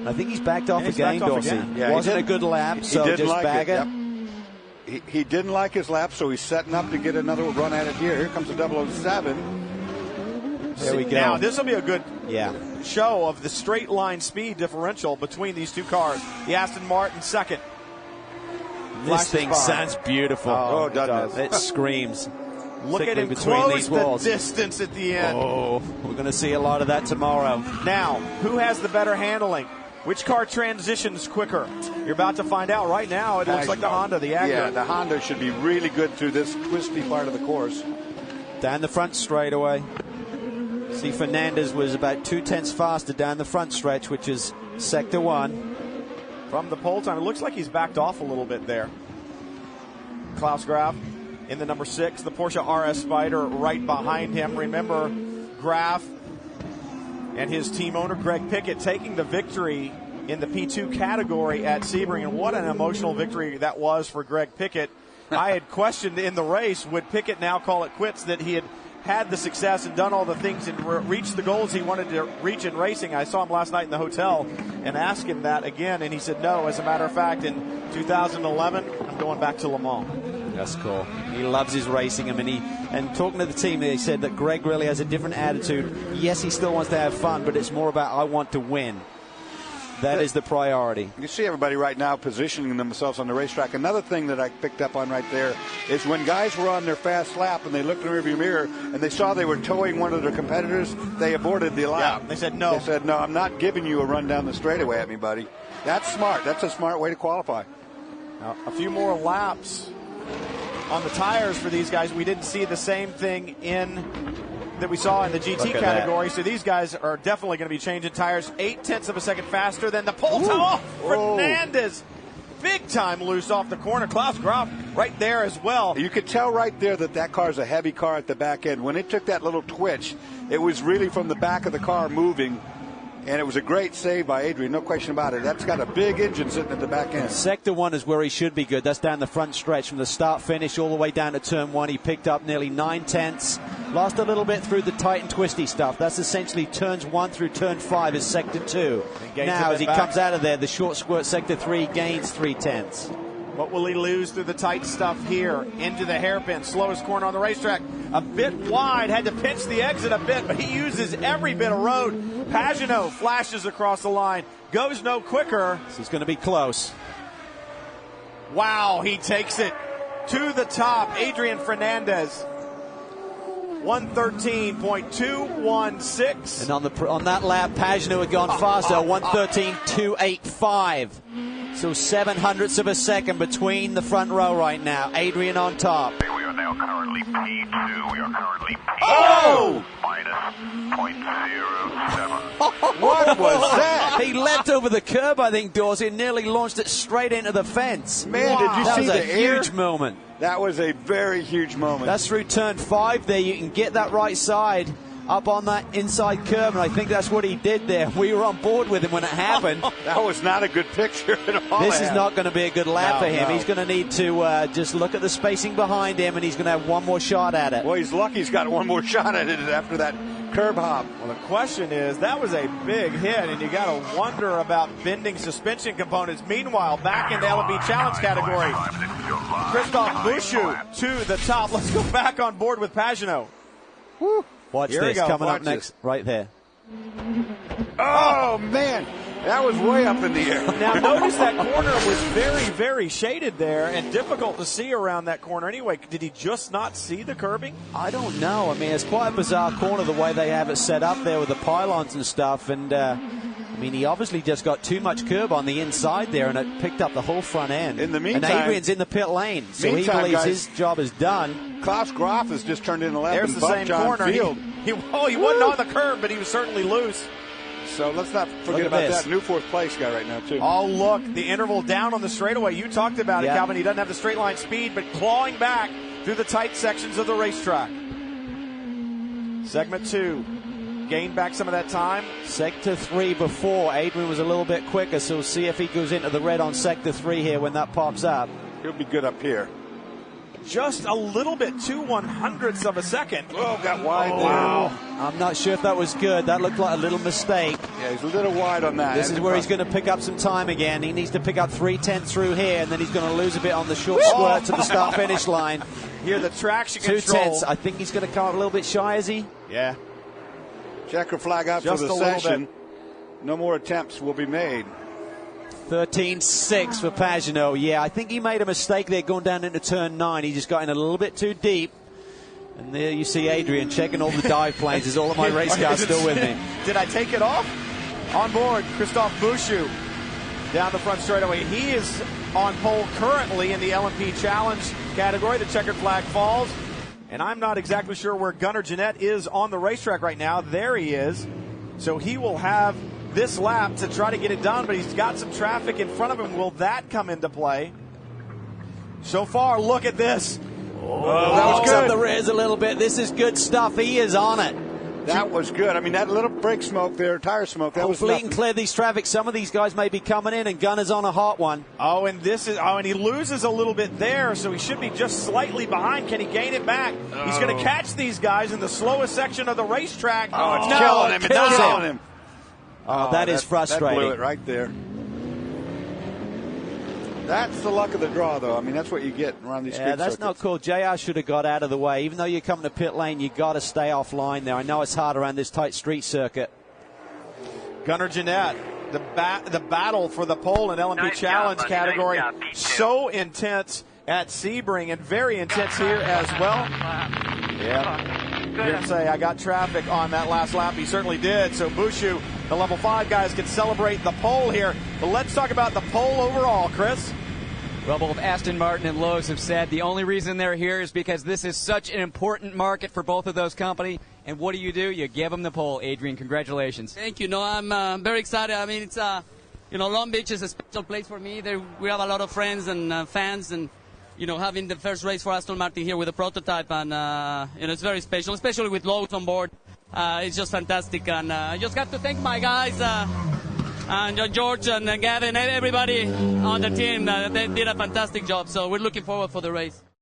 I think he's backed off again, Dorsey. Yeah, wasn't a good lap, so just like bag it. Yep. He didn't like his lap, so he's setting up to get another run at it here. Here comes the 007. There we go. Now, this will be a good show of the straight line speed differential between these two cars. The Aston Martin second. This thing sounds beautiful. Oh, doesn't it? It screams. Look at him between close these walls. the distance at the end. Oh, we're going to see a lot of that tomorrow. Now, who has the better handling? Which car transitions quicker? You're about to find out. Right now, it looks like the Honda, the Acura. Yeah, the Honda should be really good through this twisty part of the course. Down the front straightaway. See, Fernandez was about 2/10 faster down the front stretch, which is Sector 1. From the pole time, it looks like he's backed off a little bit there. Klaus Graf in the number 6, the Porsche RS Spyder right behind him. Remember, Graf and his team owner, Greg Pickett, taking the victory in the P2 category at Sebring. And what an emotional victory that was for Greg Pickett. I had questioned in the race, would Pickett now call it quits, that he had the success and done all the things and reached the goals he wanted to reach in racing. I saw him last night in the hotel and asked him that again, and he said no. As a matter of fact, in 2011, I'm going back to Le Mans. That's cool. He loves his racing. I mean, and talking to the team, they said that Greg really has a different attitude. Yes, he still wants to have fun, but it's more about I want to win. That is the priority. You see everybody right now positioning themselves on the racetrack. Another thing that I picked up on right there is when guys were on their fast lap and they looked in the rearview mirror and they saw they were towing one of their competitors, they aborted the lap. Yeah, they said no. They said, no, I'm not giving you a run down the straightaway at me, buddy. That's smart. That's a smart way to qualify. Now, a few more laps on the tires for these guys. We didn't see the same thing that we saw in the GT category. So these guys are definitely going to be changing tires 0.8 of a second faster than the pole time. Oh, Fernandez, big time loose off the corner. Klaus Graf right there as well. You could tell right there that car is a heavy car at the back end. When it took that little twitch, it was really from the back of the car moving. And it was a great save by Adrian, no question about it. That's got a big engine sitting at the back end. Sector 1 is where he should be good. That's down the front stretch from the start finish all the way down to turn 1. He picked up nearly 9/10. Lost a little bit through the tight and twisty stuff. That's essentially turns 1 through turn 5 is Sector 2. Now, as he comes out of there, the short squirt Sector 3 gains 3/10. What will he lose through the tight stuff here? Into the hairpin, slowest corner on the racetrack. A bit wide, had to pinch the exit a bit, but he uses every bit of road. Pagenaud flashes across the line, goes no quicker. So he's going to be close. Wow, he takes it to the top. Adrian Fernandez, 113.216. And on that lap, Pagenaud had gone faster, 113.285. So 7/100ths of a second between the front row right now. Adrian on top. We are now currently P2. We are currently P2. Oh! Minus 0.07. What was that? He leapt over the curb, I think, Dorsey, and nearly launched it straight into the fence. Man, did you see that was the a huge moment. That was a very huge moment. That's through turn 5 there. You can get that right side up on that inside curb, and I think that's what he did there. We were on board with him when it happened. That was not a good picture at all. This is not going to be a good lap for him. No. He's going to need to just look at the spacing behind him, and he's going to have one more shot at it. Well, he's lucky he's got one more shot at it after that curb hop. Well, the question is, that was a big hit, and you got to wonder about bending suspension components. Meanwhile, back in the LMP Challenge category, Christophe Bouchou to the top. Let's go back on board with Pagenaud. Woo. Watch Here this, coming up next, this. right there. Oh, man. That was way up in the air. Now, notice that corner was very, very shaded there and difficult to see around that corner anyway. Did he just not see the curbing? I don't know. I mean, it's quite a bizarre corner the way they have it set up there with the pylons and stuff. And, I mean, he obviously just got too much curb on the inside there, and it picked up the whole front end. In the meantime, and Adrian's in the pit lane, so he believes guys, his job is done. Klaus Graf has just turned in the left. There's the same corner. He wasn't on the curb, but he was certainly loose. So let's not forget about that new fourth place guy right now, too. Oh, look, the interval down on the straightaway. You talked about it, Calvin. He doesn't have the straight line speed, but clawing back through the tight sections of the racetrack. Segment 2. Gained back some of that time. Sector 3 before. Adrian was a little bit quicker, so we'll see if he goes into the red on Sector 3 here when that pops up. He'll be good up here. just a little bit 2/100ths of a second. Oh, got wide there. Wow. I'm not sure if that was good. That looked like a little mistake. Yeah, he's a little wide on that. This is where he's going to pick up some time again. He needs to pick up 3/10 through here, and then he's going to lose a bit on the short squirt to the start-finish line. Here, the traction control. 2/10. I think he's going to come up a little bit shy, is he? Yeah. Checker flag out Just for the a little session. bit. No more attempts will be made. 13.6 for Pagenaud. Yeah, I think he made a mistake there going down into turn 9. He just got in a little bit too deep. And there you see Adrian checking all the dive planes. Is all of my race cars still with me? Did I take it off? On board, Christophe Bouchou down the front straightaway. He is on pole currently in the LMP Challenge category. The checkered flag falls. And I'm not exactly sure where Gunnar Jeanette is on the racetrack right now. There he is. So he will have this lap to try to get it done, but he's got some traffic in front of him. Will that come into play? So far, look at this. Oh, that was good. Up the rears a little bit. This is good stuff. He is on it. That was good. I mean, that little brake smoke there, tire smoke, that was hopefully he nothing. can clear these traffic. Some of these guys may be coming in, and Gunnar's on a hot one. Oh, and he loses a little bit there, so he should be just slightly behind. Can he gain it back? Oh. He's going to catch these guys in the slowest section of the racetrack. Oh, it's killing him. It's killing him. Oh, that is frustrating. That blew it right there. That's the luck of the draw, though. I mean, that's what you get around these street that's circuits. not cool. JR should have got out of the way. Even though you're coming to pit lane, you got to stay offline there. I know it's hard around this tight street circuit. Gunnar Jeanette, the battle for the pole in LMP Challenge category, so intense at Sebring and very intense here as well. Yeah. Didn't say I got traffic on that last lap. He certainly did. So Bouchou, the level 5 guys, can celebrate the pole here. But let's talk about the pole overall, Chris. Well, both Aston Martin and Lowe's have said the only reason they're here is because this is such an important market for both of those companies. And what do? You give them the pole. Adrian, congratulations. Thank you. No, I'm very excited. I mean, it's Long Beach is a special place for me. We have a lot of friends and fans, and having the first race for Aston Martin here with a prototype, and it's very special, especially with Lowe's on board. It's just fantastic, and I just got to thank my guys. And George and Gavin, everybody on the team, they did a fantastic job. So we're looking forward for the race.